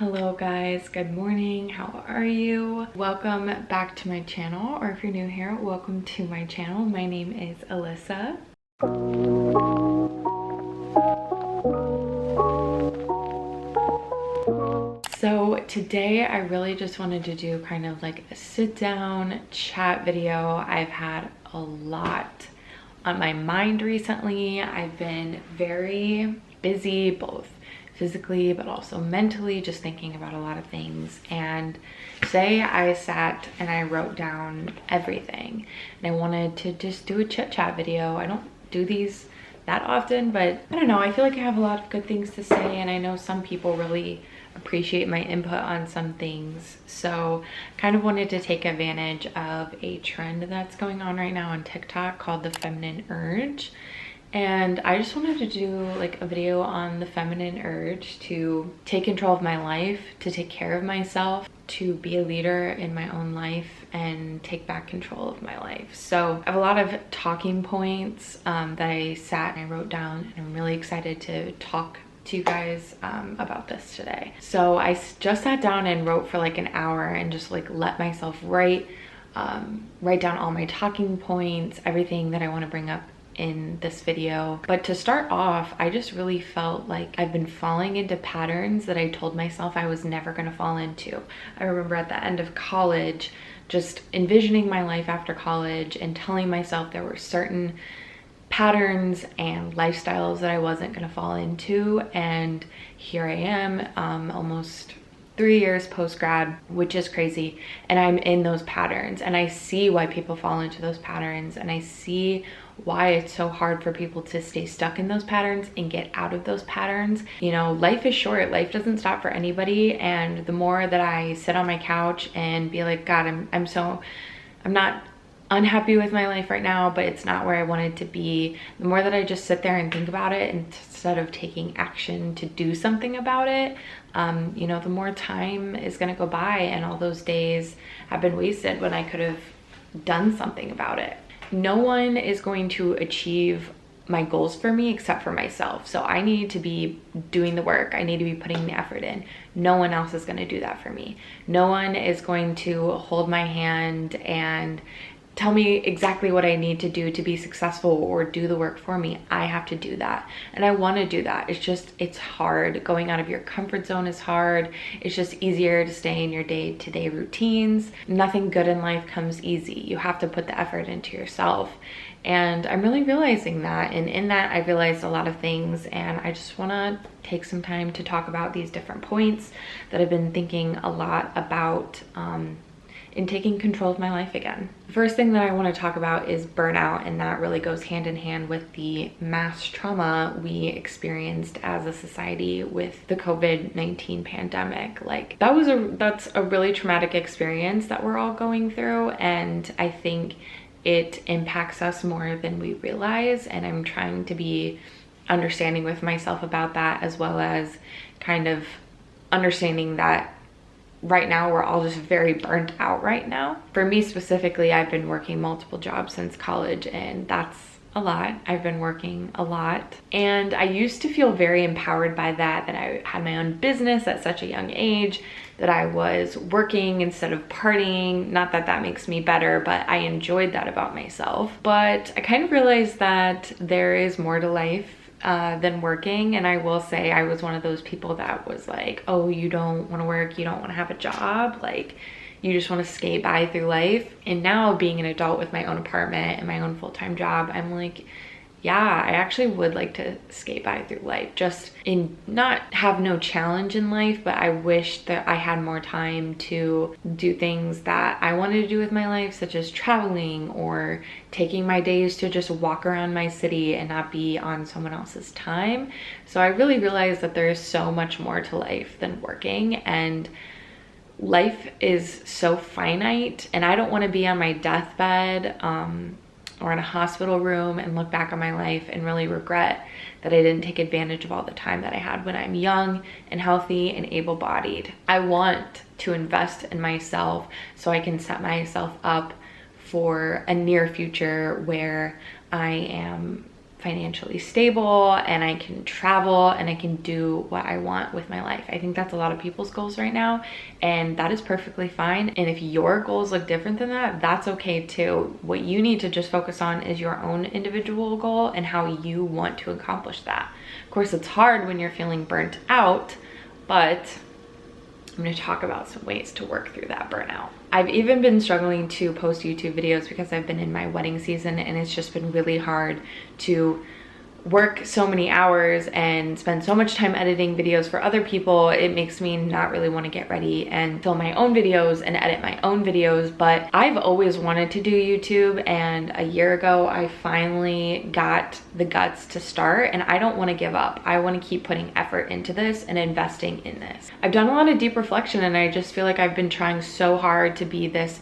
Hello guys, good morning. How are you? Welcome back to my channel, or if you're new here, welcome to my channel. My name is Alyssa. So today I really just wanted to do kind of like a sit down chat video. I've had a lot on my mind recently. I've been very busy, both physically but also mentally, just thinking about a lot of things. And today I sat and I wrote down everything, and I wanted to just do a chit chat video. I don't do these that often, but I don't know, I feel like I have a lot of good things to say, and I know some people really appreciate my input on some things. So kind of wanted to take advantage of a trend that's going on right now on TikTok called the feminine urge. And I just wanted to do like a video on the feminine urge to take control of my life, to take care of myself, to be a leader in my own life and take back control of my life. So I have a lot of talking points that I sat and I wrote down, and I'm really excited to talk to you guys about this today. So I just sat down and wrote for like an hour and just like let myself write down all my talking points, everything that I want to bring up in this video. But to start off, I just really felt like I've been falling into patterns that I told myself I was never going to fall into. I remember at the end of college just envisioning my life after college and telling myself there were certain patterns and lifestyles that I wasn't going to fall into, and here I am, almost 3 years post-grad, which is crazy, and I'm in those patterns, and I see why people fall into those patterns, and I see why it's so hard for people to stay stuck in those patterns and get out of those patterns. You know, life is short, life doesn't stop for anybody, and the more that I sit on my couch and be like, God, I'm not unhappy with my life right now, but it's not where I wanted to be, the more that I just sit there and think about it instead of taking action to do something about it, you know, the more time is gonna go by, and all those days have been wasted when I could have done something about it. No one is going to achieve my goals for me except for myself. So I need to be doing the work. I need to be putting the effort in. No one else is going to do that for me. No one is going to hold my hand and tell me exactly what I need to do to be successful or do the work for me. I have to do that. And I want to do that. It's hard. Going out of your comfort zone is hard. It's just easier to stay in your day-to-day routines. Nothing good in life comes easy. You have to put the effort into yourself. And I'm really realizing that. And in that, I realized a lot of things. And I just want to take some time to talk about these different points that I've been thinking a lot about in taking control of my life again. The first thing that I want to talk about is burnout, and that really goes hand in hand with the mass trauma we experienced as a society with the COVID-19 pandemic. Like that's a really traumatic experience that we're all going through, and I think it impacts us more than we realize, and I'm trying to be understanding with myself about that, as well as kind of understanding that right now we're all just very burnt out right now. For me specifically, I've been working multiple jobs since college, and that's a lot. I've been working a lot, and I used to feel very empowered by that I had my own business at such a young age, that I was working instead of partying. Not that that makes me better, but I enjoyed that about myself. But I kind of realized that there is more to life than working. And I will say I was one of those people that was like, oh, you don't want to work, you don't want to have a job, like you just want to skate by through life. And now, being an adult with my own apartment and my own full-time job, I'm like, yeah, I actually would like to skate by through life, just in not have no challenge in life, but I wish that I had more time to do things that I wanted to do with my life, such as traveling or taking my days to just walk around my city and not be on someone else's time. So I really realized that there is so much more to life than working, and life is so finite, and I don't want to be on my deathbed or in a hospital room and look back on my life and really regret that I didn't take advantage of all the time that I had when I'm young and healthy and able-bodied. I want to invest in myself so I can set myself up for a near future where I am financially stable and I can travel and I can do what I want with my life. I think that's a lot of people's goals right now, and that is perfectly fine. And if your goals look different than that, that's okay too. What you need to just focus on is your own individual goal and how you want to accomplish that. Of course, it's hard when you're feeling burnt out, but I'm going to talk about some ways to work through that burnout. I've even been struggling to post YouTube videos because I've been in my wedding season, and it's just been really hard to work so many hours and spend so much time editing videos for other people. It makes me not really want to get ready and film my own videos and edit my own videos. But I've always wanted to do YouTube, and a year ago I finally got the guts to start, and I don't want to give up. I want to keep putting effort into this and investing in this. I've done a lot of deep reflection, and I just feel like I've been trying so hard to be this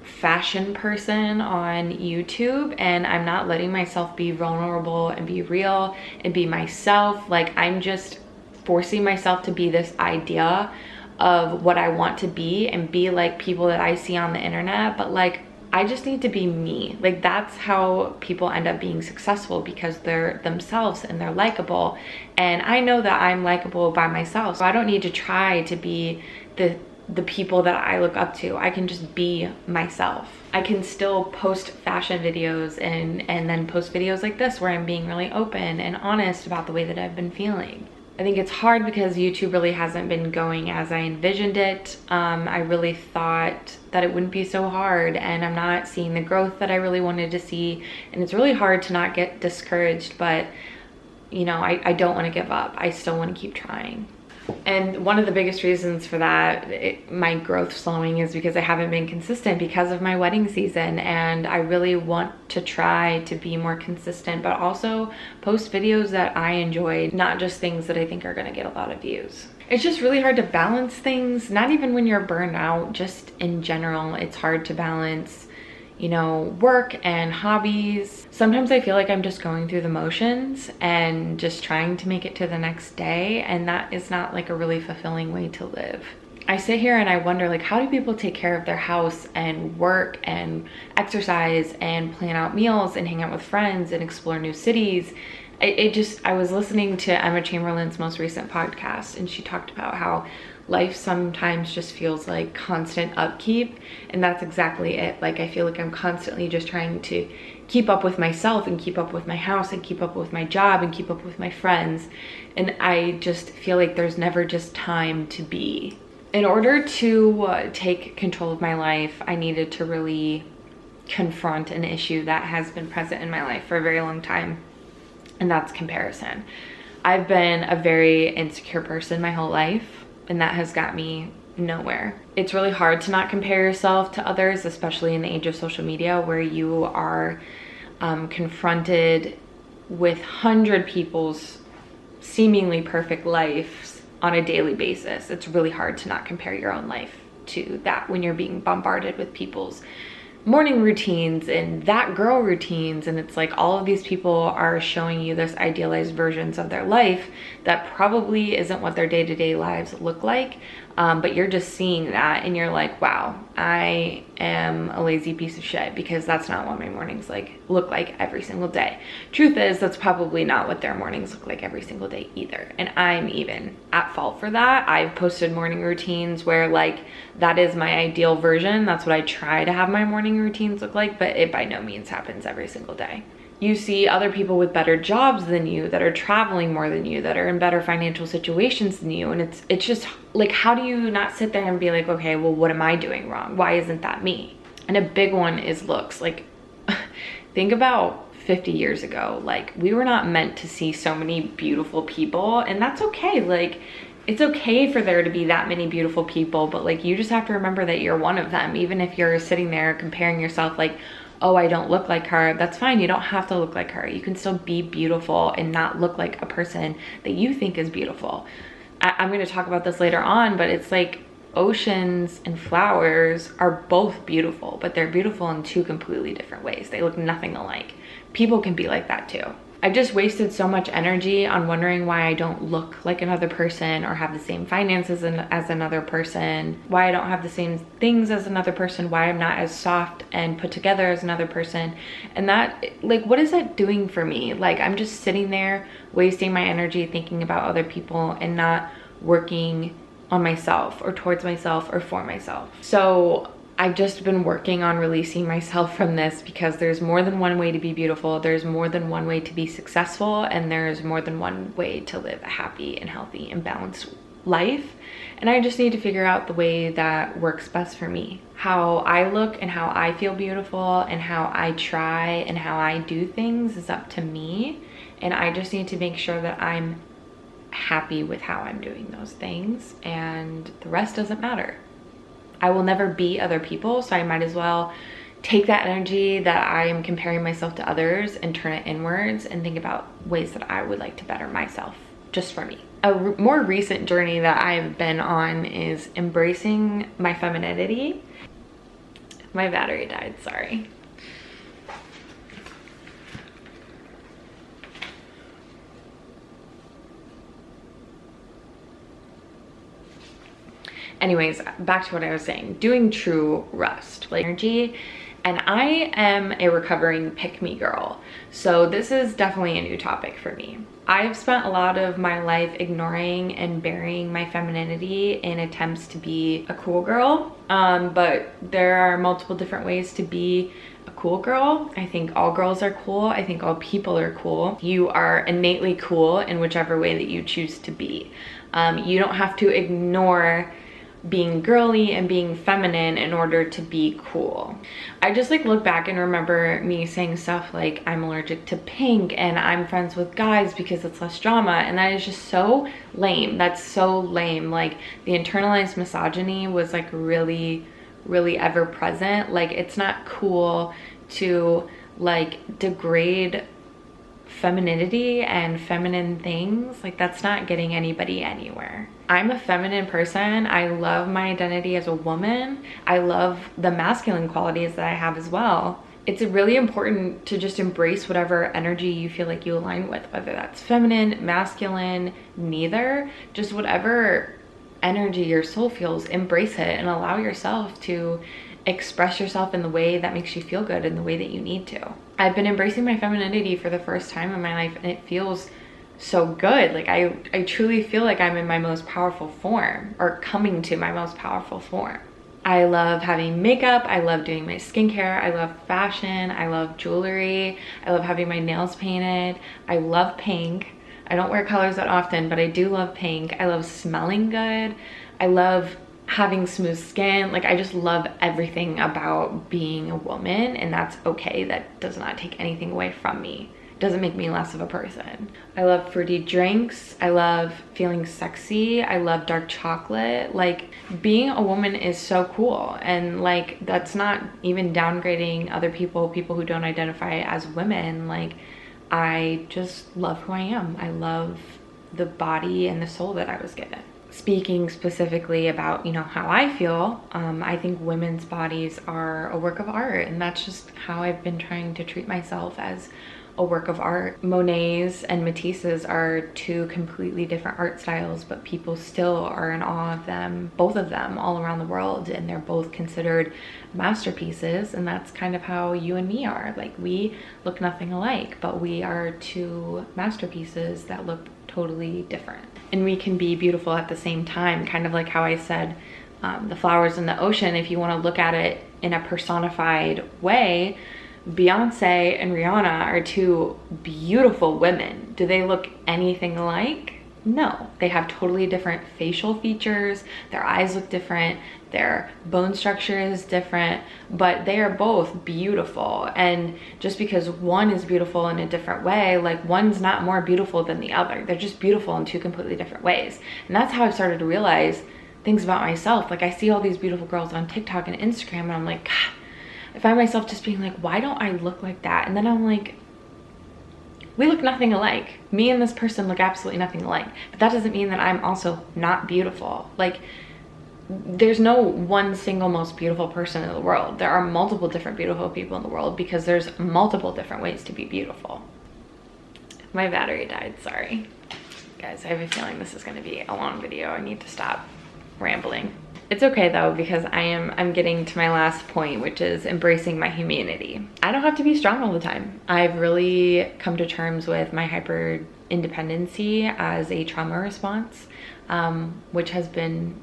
fashion person on YouTube, and I'm not letting myself be vulnerable and be real and be myself. Like, I'm just forcing myself to be this idea of what I want to be and be like people that I see on the internet, but like, I just need to be me. Like, that's how people end up being successful, because they're themselves and they're likable. And I know that I'm likable by myself, so I don't need to try to be the people that I look up to. I can just be myself. I can still post fashion videos and then post videos like this where I'm being really open and honest about the way that I've been feeling. I think it's hard because YouTube really hasn't been going as I envisioned it. I really thought that it wouldn't be so hard, and I'm not seeing the growth that I really wanted to see. And it's really hard to not get discouraged, but you know, I don't want to give up. I still want to keep trying. And one of the biggest reasons for that, my growth slowing, is because I haven't been consistent because of my wedding season. And I really want to try to be more consistent, but also post videos that I enjoy, not just things that I think are going to get a lot of views. It's just really hard to balance things, not even when you're burned out, just in general. It's hard to balance, you know, work and hobbies. Sometimes I feel like I'm just going through the motions and just trying to make it to the next day, and that is not like a really fulfilling way to live. I sit here and I wonder, like, how do people take care of their house and work and exercise and plan out meals and hang out with friends and explore new cities? I was listening to Emma Chamberlain's most recent podcast, and she talked about how life sometimes just feels like constant upkeep, and that's exactly it. Like, I feel like I'm constantly just trying to keep up with myself and keep up with my house and keep up with my job and keep up with my friends, and I just feel like there's never just time to be. In order to take control of my life, I needed to really confront an issue that has been present in my life for a very long time, and that's comparison. I've been a very insecure person my whole life, and that has got me nowhere. It's really hard to not compare yourself to others, especially in the age of social media, where you are confronted with 100 people's seemingly perfect lives on a daily basis. It's really hard to not compare your own life to that when you're being bombarded with people's morning routines and that girl routines, and it's like all of these people are showing you this idealized versions of their life that probably isn't what their day-to-day lives look like, but you're just seeing that and you're like, wow, I am a lazy piece of shit, because that's not what my mornings look like every single day. Truth is, that's probably not what their mornings look like every single day either, and I'm even at fault for that. I've posted morning routines where like that is my ideal version. That's what I try to have my morning routines look like, but it by no means happens every single day. You see other people with better jobs than you, that are traveling more than you, that are in better financial situations than you, and it's just like, how do you not sit there and be like, okay, well, what am I doing wrong? Why isn't that me? And a big one is looks. Like, think about 50 years ago. Like, we were not meant to see so many beautiful people, and that's okay. Like, it's okay for there to be that many beautiful people, but like, you just have to remember that you're one of them. Even if you're sitting there comparing yourself like, oh, I don't look like her, that's fine. You don't have to look like her. You can still be beautiful and not look like a person that you think is beautiful. I'm going to talk about this later on, but it's like oceans and flowers are both beautiful, but they're beautiful in two completely different ways. They look nothing alike. People can be like that too. I just wasted so much energy on wondering why I don't look like another person or have the same finances as another person, why I don't have the same things as another person, why I'm not as soft and put together as another person. And that, like, what is that doing for me? Like, I'm just sitting there wasting my energy thinking about other people and not working on myself or towards myself or for myself. So I've just been working on releasing myself from this, because there's more than one way to be beautiful. There's more than one way to be successful, and there's more than one way to live a happy and healthy and balanced life. And I just need to figure out the way that works best for me. How I look and how I feel beautiful and how I try and how I do things is up to me. And I just need to make sure that I'm happy with how I'm doing those things, and the rest doesn't matter. I will never be other people, so I might as well take that energy that I am comparing myself to others and turn it inwards and think about ways that I would like to better myself, just for me. A more recent journey that I've been on is embracing my femininity. My battery died, sorry. Anyways, back to what I was saying, doing true rest, like energy. And I am a recovering pick-me girl. So this is definitely a new topic for me. I've spent a lot of my life ignoring and burying my femininity in attempts to be a cool girl. But there are multiple different ways to be a cool girl. I think all girls are cool. I think all people are cool. You are innately cool in whichever way that you choose to be. You don't have to ignore being girly and being feminine in order to be cool. I just like look back and remember me saying stuff like I'm allergic to pink and I'm friends with guys because it's less drama, and that is just so lame. That's so lame. Like, the internalized misogyny was like really ever present. Like, it's not cool to like degrade femininity and feminine things. Like, that's not getting anybody anywhere. I'm a feminine person. I love my identity as a woman. I love the masculine qualities that I have as well. It's really important to just embrace whatever energy you feel like you align with, whether that's feminine, masculine, neither. Just whatever energy your soul feels, embrace it and allow yourself to express yourself in the way that makes you feel good, in the way that you need to. I've been embracing my femininity for the first time in my life, and it feels so good. Like, I truly feel like I'm in my most powerful form, or coming to my most powerful form. I love having makeup. I love doing my skincare. I love fashion. I love jewelry. I love having my nails painted. I love pink. I don't wear colors that often, but I do love pink. I love smelling good. I love having smooth skin. Like, I just love everything about being a woman, and that's okay. That does not take anything away from me. It doesn't make me less of a person. I love fruity drinks. I love feeling sexy. I love dark chocolate. Like, being a woman is so cool, and like, that's not even downgrading other people who don't identify as women. Like, I just love who I am. I love the body and the soul that I was given. Speaking specifically about, you know, how I feel, I think women's bodies are a work of art, and that's just how I've been trying to treat myself, as a work of art. Monet's and Matisse's are two completely different art styles, but people still are in awe of them, both of them, all around the world, and they're both considered masterpieces. And that's kind of how you and me are. Like, we look nothing alike, but we are two masterpieces that look totally different, and we can be beautiful at the same time. Kind of like how I said, the flowers in the ocean, if you want to look at it in a personified way, Beyonce and Rihanna are two beautiful women. Do they look anything alike? No, they have totally different facial features. Their eyes look different. Their bone structure is different, but they are both beautiful. And just because one is beautiful in a different way, like, one's not more beautiful than the other. They're just beautiful in two completely different ways. And that's how I've started to realize things about myself. Like, I see all these beautiful girls on TikTok and Instagram, and I'm like, God, I find myself just being like, why don't I look like that? And then I'm like, we look nothing alike. Me and this person look absolutely nothing alike. But that doesn't mean that I'm also not beautiful. Like, there's no one single most beautiful person in the world. There are multiple different beautiful people in the world, because there's multiple different ways to be beautiful. My battery died, sorry. Guys, I have a feeling this is gonna be a long video. I need to stop rambling. It's okay though, because I'm getting to my last point, which is embracing my humanity. I don't have to be strong all the time. I've really come to terms with my hyper independency as a trauma response, which has been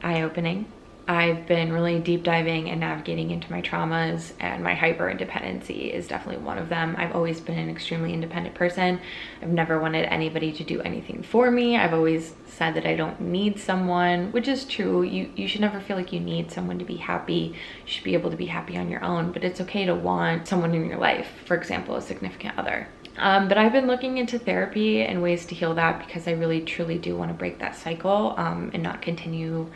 eye-opening. I've been really deep diving and navigating into my traumas, and my hyper independency is definitely one of them. I've always been an extremely independent person. I've never wanted anybody to do anything for me. I've always said that I don't need someone, which is true. You should never feel like you need someone to be happy. You should be able to be happy on your own, but it's okay to want someone in your life, for example, a significant other. But I've been looking into therapy and ways to heal that, because I really truly do want to break that cycle and not continue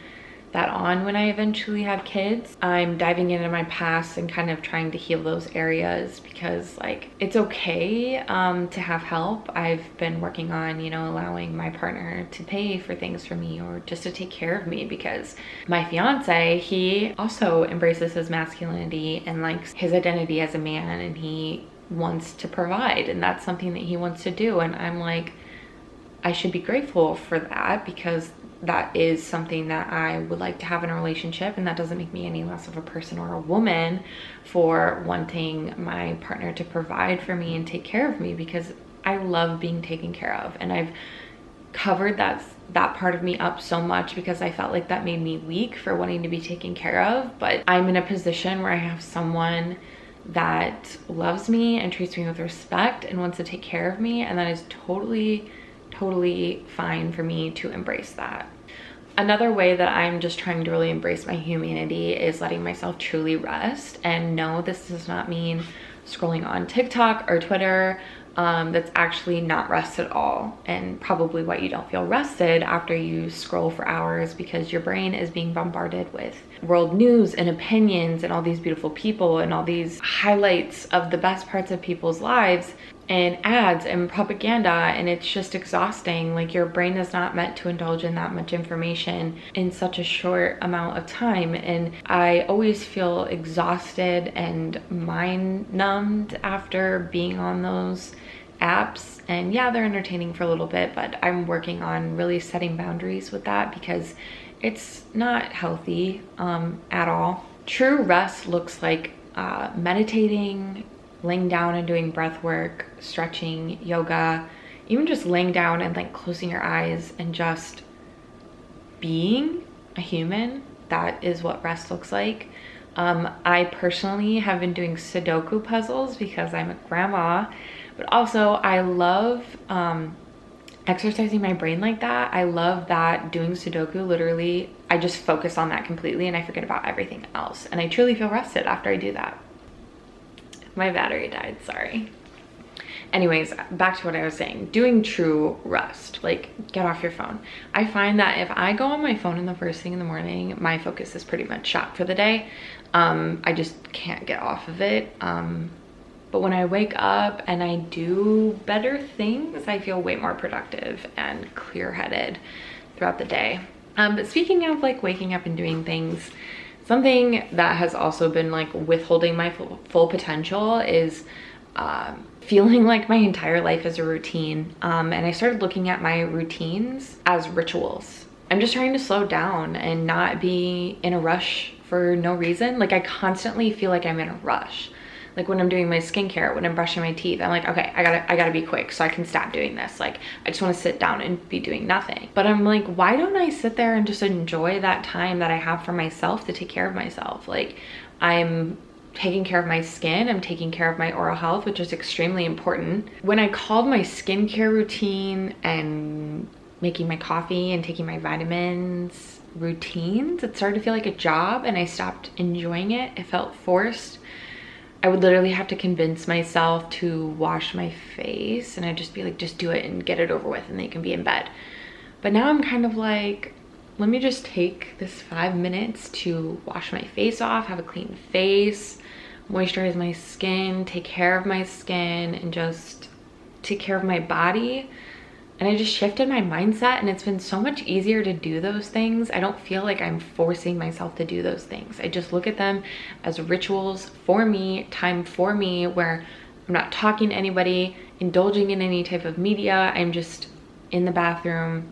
that on when I eventually have kids. I'm diving into my past and kind of trying to heal those areas, because like it's okay to have help. I've been working on, you know, allowing my partner to pay for things for me or just to take care of me, because my fiance, he also embraces his masculinity and likes his identity as a man, and he wants to provide, and that's something that he wants to do. And I'm like, I should be grateful for that, because that is something that I would like to have in a relationship, and that doesn't make me any less of a person or a woman for wanting my partner to provide for me and take care of me, because I love being taken care of. And I've covered that part of me up so much because I felt like that made me weak for wanting to be taken care of. But I'm in a position where I have someone that loves me and treats me with respect and wants to take care of me, and that is totally fine for me to embrace that. Another way that I'm just trying to really embrace my humanity is letting myself truly rest. And no, this does not mean scrolling on TikTok or Twitter. That's actually not rest at all, and probably why you don't feel rested after you scroll for hours, because your brain is being bombarded with world news and opinions and all these beautiful people and all these highlights of the best parts of people's lives and ads and propaganda, and it's just exhausting. Like, your brain is not meant to indulge in that much information in such a short amount of time, and I always feel exhausted and mind numbed after being on those apps. And yeah, they're entertaining for a little bit, but I'm working on really setting boundaries with that, because it's not healthy at all. True rest looks like meditating, laying down and doing breath work, stretching, yoga, even just laying down and like closing your eyes and just being a human. That is what rest looks like. I personally have been doing Sudoku puzzles because I'm a grandma, but also I love exercising my brain like that. I love that doing Sudoku, literally, I just focus on that completely and I forget about everything else. And I truly feel rested after I do that. My battery died, sorry. Anyways, back to what I was saying. Doing true rest, like get off your phone. I find that if I go on my phone in the first thing in the morning, my focus is pretty much shot for the day. I just can't get off of it. But when I wake up and I do better things, I feel way more productive and clear-headed throughout the day. But speaking of like waking up and doing things, something that has also been like withholding my full potential is feeling like my entire life is a routine. And I started looking at my routines as rituals. I'm just trying to slow down and not be in a rush for no reason. Like, I constantly feel like I'm in a rush. Like when I'm doing my skincare, when I'm brushing my teeth, I'm like, okay, I gotta be quick so I can stop doing this. Like, I just want to sit down and be doing nothing. But I'm like, why don't I sit there and just enjoy that time that I have for myself to take care of myself? Like, I'm taking care of my skin, I'm taking care of my oral health, which is extremely important. When I called my skincare routine and making my coffee and taking my vitamins routines, it started to feel like a job and I stopped enjoying it. It felt forced. I would literally have to convince myself to wash my face, and I'd just be like, just do it and get it over with and then you can be in bed. But now I'm kind of like, let me just take this 5 minutes to wash my face off, have a clean face, moisturize my skin, take care of my skin, and just take care of my body. And I just shifted my mindset, and it's been so much easier to do those things. I don't feel like I'm forcing myself to do those things. I just look at them as rituals for me, time for me, where I'm not talking to anybody. indulging in any type of media. I'm just in the bathroom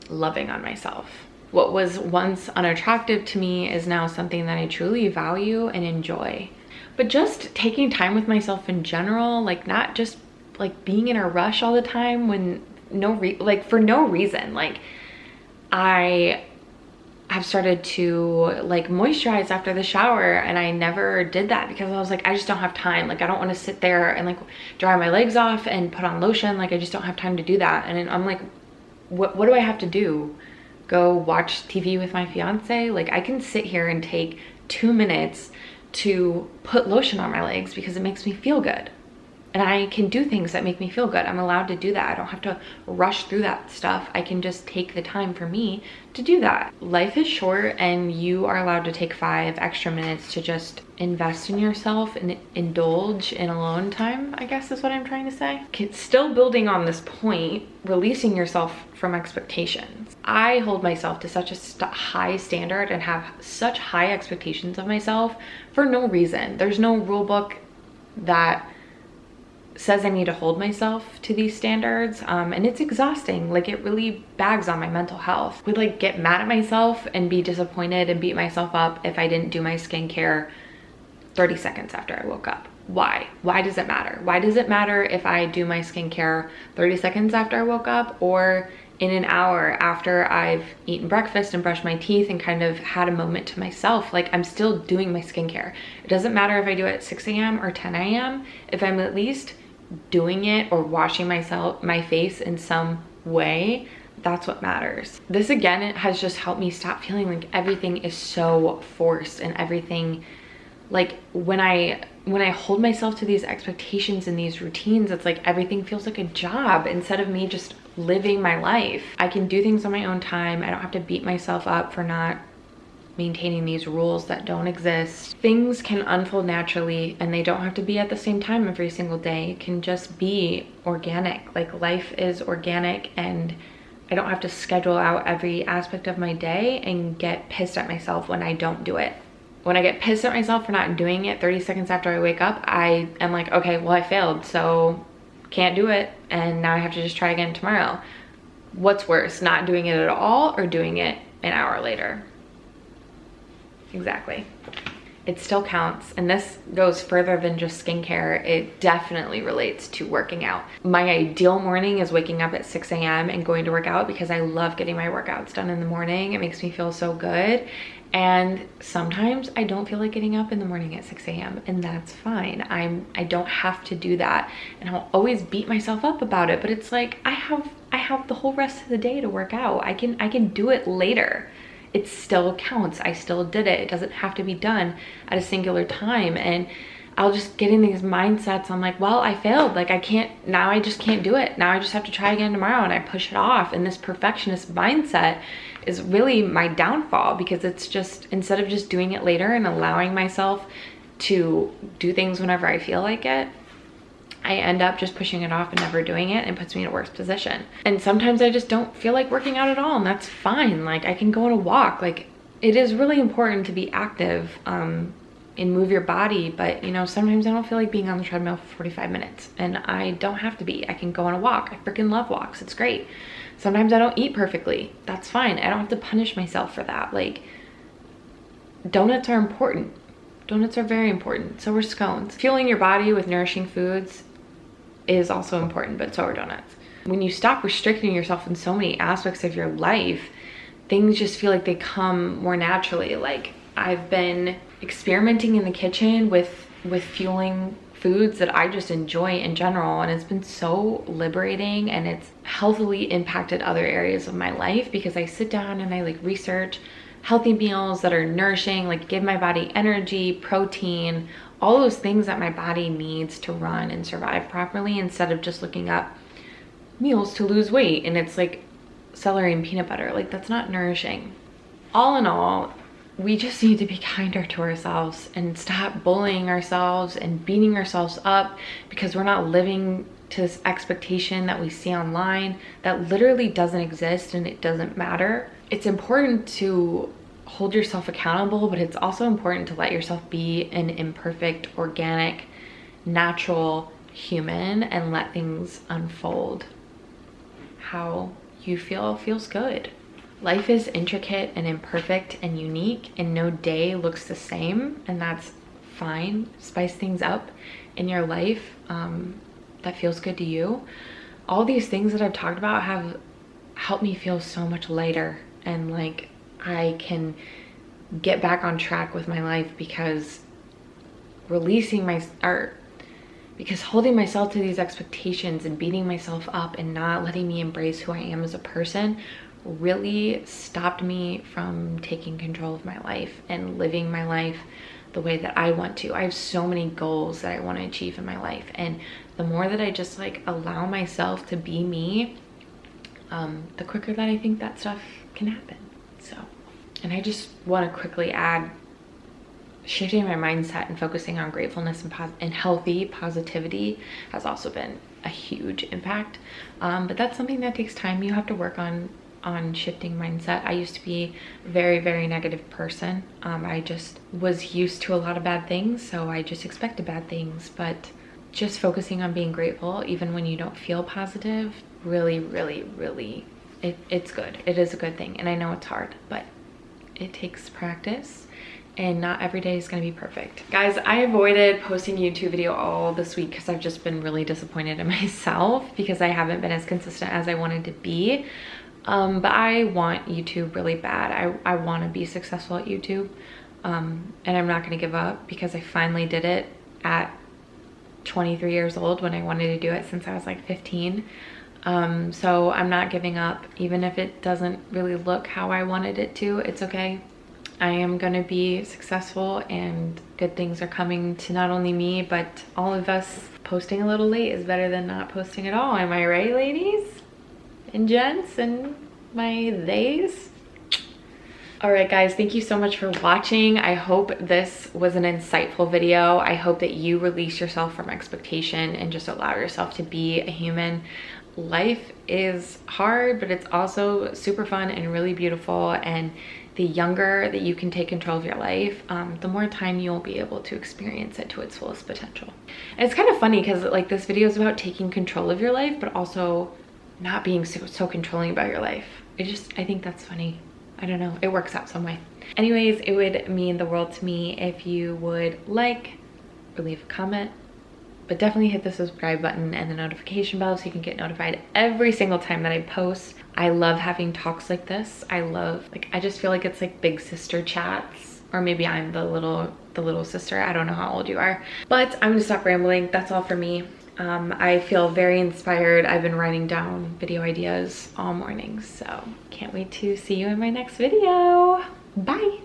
loving on myself. What was once unattractive to me is now something that I truly value and enjoy. But just taking time with myself in general, like not just like being in a rush all the time when for no reason. Like I have started to like moisturize after the shower, and I never did that because I was like, I just don't have time. Like I don't want to sit there and like dry my legs off and put on lotion. Like I just don't have time to do that. And I'm like, what do I have to do? Go watch TV with my fiance? Like I can sit here and take 2 minutes to put lotion on my legs because it makes me feel good. And I can do things that make me feel good. I'm allowed to do that. I don't have to rush through that stuff. I can just take the time for me to do that. Life is short, and you are allowed to take 5 extra minutes to just invest in yourself and indulge in alone time, I guess is what I'm trying to say. Still building on this point, releasing yourself from expectations. I hold myself to such a high standard and have such high expectations of myself for no reason. There's no rule book that says I need to hold myself to these standards, and it's exhausting. Like it really bags on my mental health. I would like get mad at myself and be disappointed and beat myself up if I didn't do my skincare 30 seconds after I woke up. Why does it matter? Why does it matter if I do my skincare 30 seconds after I woke up, or in an hour after I've eaten breakfast and brushed my teeth and kind of had a moment to myself? Like I'm still doing my skincare. It doesn't matter if I do it at 6 a.m. or 10 a.m. if I'm at least doing it or washing my face in some way. That's what matters. This again, it has just helped me stop feeling like everything is so forced, and everything, like when I hold myself to these expectations and these routines, it's like everything feels like a job instead of me just living my life. I can do things on my own time. I don't have to beat myself up for not maintaining these rules that don't exist. Things can unfold naturally, and they don't have to be at the same time every single day. It can just be organic. Like life is organic, and I don't have to schedule out every aspect of my day and get pissed at myself when I don't do it. When I get pissed at myself for not doing it 30 seconds after I wake up, I am like, okay, well I failed, so can't do it, and now I have to just try again tomorrow. What's worse, not doing it at all or doing it an hour later? Exactly. It still counts. And this goes further than just skincare. It definitely relates to working out. My ideal morning is waking up at 6 a.m. and going to work out because I love getting my workouts done in the morning. It makes me feel so good. And sometimes I don't feel like getting up in the morning at 6 a.m. and that's fine. I don't have to do that. And I'll always beat myself up about it, but it's like I have the whole rest of the day to work out. I can do it later. It still counts. I still did it. It doesn't have to be done at a singular time. And I'll just get in these mindsets. I'm like, well, I failed. Like now I just can't do it. Now I just have to try again tomorrow, and I push it off. And this perfectionist mindset is really my downfall, because it's just, instead of just doing it later and allowing myself to do things whenever I feel like it, I end up just pushing it off and never doing it, and it puts me in a worse position. And sometimes I just don't feel like working out at all, and that's fine. Like I can go on a walk. Like it is really important to be active and move your body, but you know, sometimes I don't feel like being on the treadmill for 45 minutes, and I don't have to be. I can go on a walk. I freaking love walks. It's great. Sometimes I don't eat perfectly. That's fine. I don't have to punish myself for that. Like donuts are important. Donuts are very important. So are scones. Fueling your body with nourishing foods is also important, but so are donuts. When you stop restricting yourself in so many aspects of your life, things just feel like they come more naturally. Like I've been experimenting in the kitchen with fueling foods that I just enjoy in general, and it's been so liberating, and it's healthily impacted other areas of my life because I sit down and I like research healthy meals that are nourishing, like give my body energy, protein, all those things that my body needs to run and survive properly, instead of just looking up meals to lose weight and it's like celery and peanut butter. Like that's not nourishing. All in all, we just need to be kinder to ourselves and stop bullying ourselves and beating ourselves up because we're not living to this expectation that we see online that literally doesn't exist and it doesn't matter. It's important to hold yourself accountable, but it's also important to let yourself be an imperfect, organic, natural, human and let things unfold how you feel feels good. Life is intricate and imperfect and unique, and no day looks the same, and that's fine. Spice things up in your life that feels good to you. All these things that I've talked about have helped me feel so much lighter, and like I can get back on track with my life because because holding myself to these expectations and beating myself up and not letting me embrace who I am as a person really stopped me from taking control of my life and living my life the way that I want to. I have so many goals that I want to achieve in my life, and the more that I just like allow myself to be me, the quicker that I think that stuff can happen. So, and I just want to quickly add, shifting my mindset and focusing on gratefulness and healthy positivity has also been a huge impact. But that's something that takes time. You have to work on shifting mindset. I used to be a very, very negative person. I just was used to a lot of bad things, so I just expected bad things. But just focusing on being grateful, even when you don't feel positive, really, really, really, it's good. It is a good thing. And I know it's hard, but it takes practice, and not every day is going to be perfect. Guys, I avoided posting a YouTube video all this week because I've just been really disappointed in myself because I haven't been as consistent as I wanted to be. But I want YouTube really bad. I want to be successful at YouTube, and I'm not going to give up because I finally did it at 23 years old when I wanted to do it since I was like 15. So I'm not giving up, even if it doesn't really look how I wanted it to. It's okay. I am going to be successful, and good things are coming to not only me, but all of us. Posting a little late is better than not posting at all. Am I right, ladies and gents and my theys? All right, guys, thank you so much for watching. I hope this was an insightful video. I hope that you release yourself from expectation and just allow yourself to be a human. Life is hard, but it's also super fun and really beautiful. And the younger that you can take control of your life, the more time you'll be able to experience it to its fullest potential. And it's kind of funny because like this video is about taking control of your life, but also not being so controlling about your life. I think that's funny. I don't know, it works out some way. Anyways, it would mean the world to me if you would like or leave a comment, but definitely hit the subscribe button and the notification bell so you can get notified every single time that I post. I love having talks like this. I just feel like it's like big sister chats, or maybe I'm the little sister. I don't know how old you are, but I'm gonna stop rambling. That's all for me. I feel very inspired. I've been writing down video ideas all morning, so can't wait to see you in my next video. Bye.